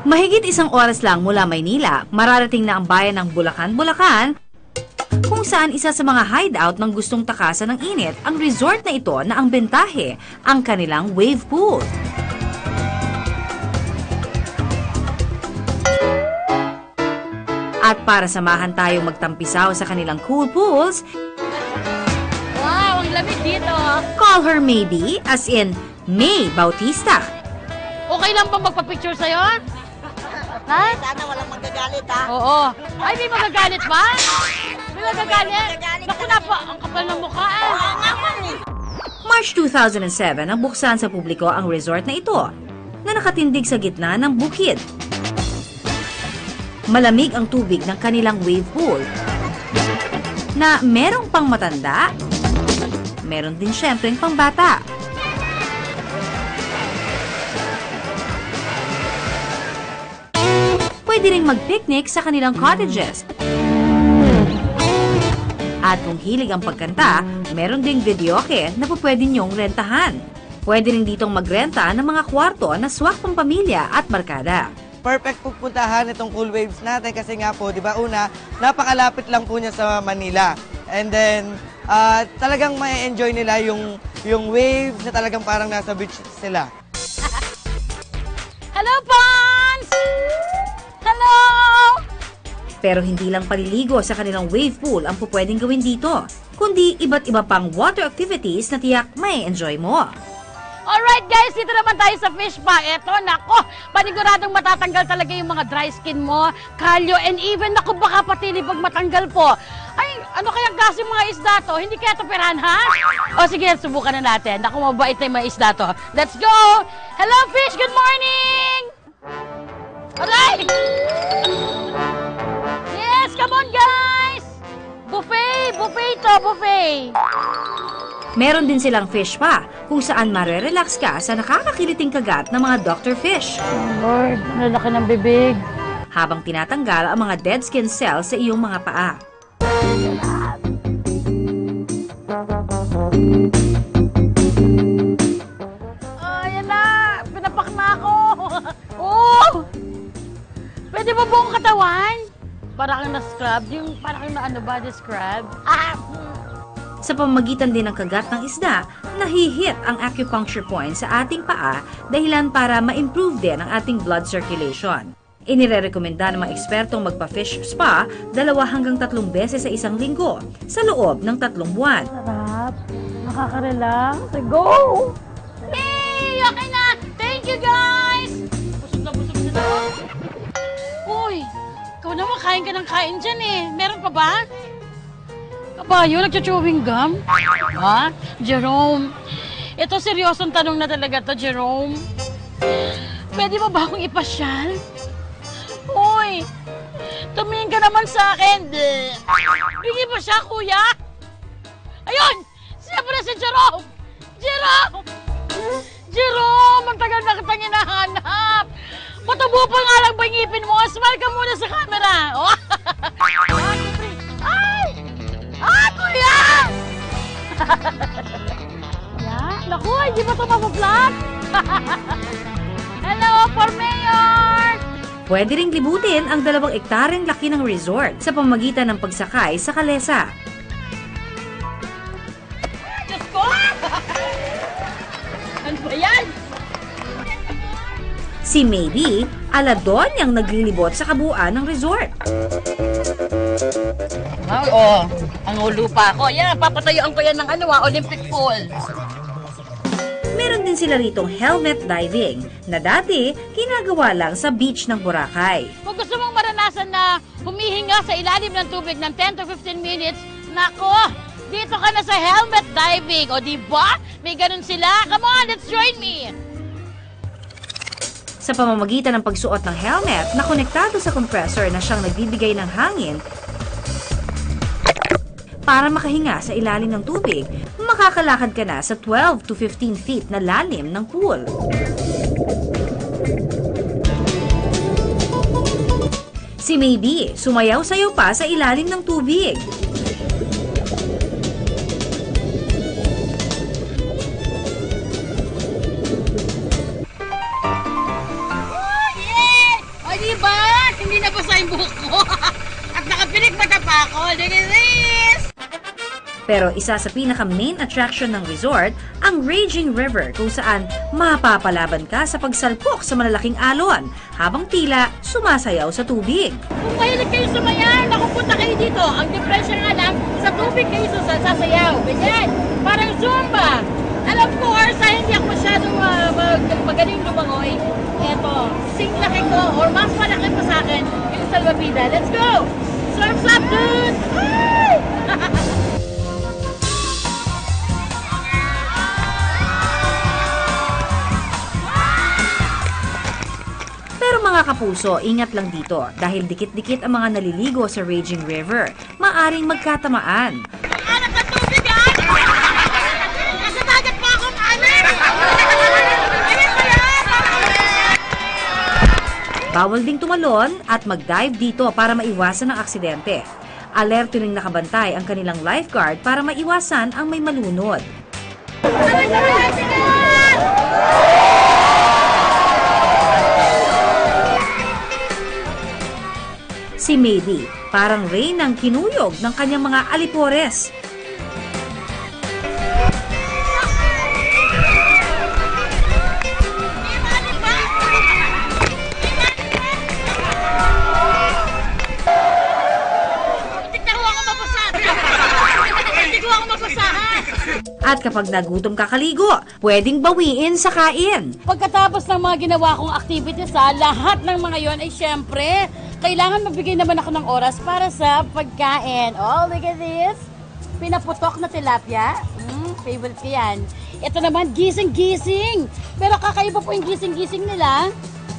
Mahigit 1 oras lang mula Maynila, mararating na ang bayan ng Bulacan, kung saan isa sa mga hideout ng gustong takasan ng init ang resort na ito na ang bentahe, ang kanilang wave pool. At para samahan tayong magtampisaw sa kanilang cool pools, wow, ang lamig dito. Call her maybe, as in May Bautista. Okay lang ba magpa-picture sa'yo? Ha? Sana walang magagalit, ha? Oo. Ay, may magagalit ba? May magagalit? Naku na po, ang kapal ng mukha. March 2007 nang buksan sa publiko ang resort na ito, na nakatindig sa gitna ng bukid. Malamig ang tubig ng kanilang wave pool, na merong pang matanda, meron din syempreng pang bata. Pwede ring mag-picnic sa kanilang cottages. At kung hilig ang pagkanta, meron ding videoke na pwede nyong rentahan. Pwede rin ditong magrenta ng mga kwarto na swak pang pamilya at barkada. Perfect po puntahan itong Cool Waves natin kasi nga po, di ba una, napakalapit lang po niya sa Manila. And then, talagang ma-enjoy nila yung waves na talagang parang nasa beach sila. Hello, Pons! Hello! Pero hindi lang paliligo sa kanilang wave pool ang pupwedeng gawin dito, kundi iba't iba pang water activities na tiyak may enjoy mo. Alright guys, dito naman tayo sa fish spa. Eto, nako, paniguradong matatanggal talaga yung mga dry skin mo, kalyo, and even, nako, baka pati libag matanggal po. Ay, ano kayang klase mga isda to? Hindi kaya to piranha? O sige, subukan na natin. Naku, mabait na yung mga isda to. Let's go! Hello fish, good morning! Alright! Yes, come on guys! Buffet! Buffet to, buffet! Meron din silang fish spa, kung saan marerelax ka sa nakakakiliting kagat ng mga Dr. Fish. Lord, nalaki ng bibig. Habang tinatanggal ang mga dead skin cells sa iyong mga paa. Ayan na! Pinapak na ako! Oh! Pwede ba buong katawan? Parang na-scrub? Yung parang na ano ba, scrub? Ah! Sa pamamagitan din ng kagat ng isda, nahihit ang acupuncture point sa ating paa dahilan para ma-improve din ang ating blood circulation. Inirerekomenda ng mga ekspertong magpa-fish spa 2 hanggang 3 beses sa isang linggo sa loob ng 3 buwan. Sarap. Nakaka-relax. Go! Yay! Okay na! Thank you, guys! Busog na ako. Uy! Ikaw naman, kain ka ng kain dyan eh. Meron pa ba? Kabayo, nagcha-chewing gum? Ha? Jerome, ito seryosong tanong na talaga to, Jerome. Pwede mo ba akong ipasyal? Uy! Tumingin ka naman sa akin. Bingi mo siya, kuya? Ayun! Siyempre si Jerome! Jerome! Jerome! Ang tagal na kitang hinahanap! Patubo pa nga lang ba ngipin mo? Smile ka muna sa camera! Oh. Ay! Ah, kuya! Yeah? Naku, hindi ba ito mapablog? Hello, for mayor! Pwede ring libutin ang 2 ektaryang laki ng resort sa pamamagitan ng pagsakay sa kalesa. Diyos ko! Ano ba yan? Si Maybe, aladon niyang naglilibot sa kabuuan ng resort. Ay, oh, ang ulo pa ako. Yan, papatayuan ko yan ng Olympic pool. Meron din sila ritong helmet diving na dati ginagawa lang sa beach ng Boracay. Kung gusto mong maranasan na humihinga sa ilalim ng tubig ng 10 to 15 minutes, nako, dito ka na sa helmet diving. O diba? May ganun sila. Come on, let's join me. Sa pamamagitan ng pagsuot ng helmet na konektado sa compressor na siyang nagbibigay ng hangin para makahinga sa ilalim ng tubig, makakalakad ka na sa 12 to 15 feet na lalim ng pool. Si Maybe, sumayaw-sayaw pa sa ilalim ng tubig. yung buhok ko. At nakapinig mata pa ako. Look at this! Pero isa sa pinaka-main attraction ng resort, ang Raging River kung saan mapapalaban ka sa pagsalpok sa malalaking alon habang tila sumasayaw sa tubig. Kung mahilig kayo sumayaw, nakupunta kayo dito. Ang depression nga lang, sa tubig kayo sasayaw. Ganyan, parang Zumba. Alam ko, Arsa, hindi ako masyadong magaling lumangoy. Eto, sing laki ko, or mas malaki pa sa akin, yung salvavida. Let's go! Surf's up, dude! Ay! Pero mga kapuso, ingat lang dito dahil dikit-dikit ang mga naliligo sa Raging River. Maaring magkatamaan. Anak ng tubig, ah! Nasa dagat pa akong anak! Ayun ba yan? Bawal ding tumalon at mag-dive dito para maiwasan ang aksidente. Alerto ring nakabantay ang kanilang lifeguard para maiwasan ang may malunod. Si Mady, parang reynang kinuyog ng kanyang mga alipores. At kapag nagutom kakaligo, pwedeng bawiin sa kain. Pagkatapos ng mga ginawa kong activities, lahat ng mga yon ay syempre, kailangan magbigay naman ako ng oras para sa pagkain. Oh, look at this. Pinaputok na tilapia. Favorite ko yan. Ito naman, gising-gising. Pero kakaiba po yung gising-gising nila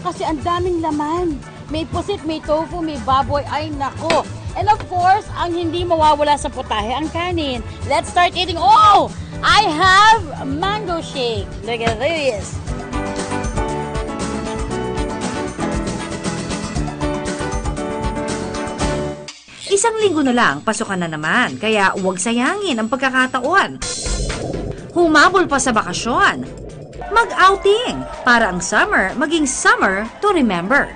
kasi ang daming laman. May pusit, may tofu, may baboy. Ay, nako. And of course, ang hindi mawawala sa putahe, ang kanin. Let's start eating. Oh! I have mango shake. Look at this. Isang linggo na lang, pasukan na naman, kaya huwag sayangin ang pagkakataon. Humabol pa sa bakasyon. Mag-outing para ang summer maging summer to remember.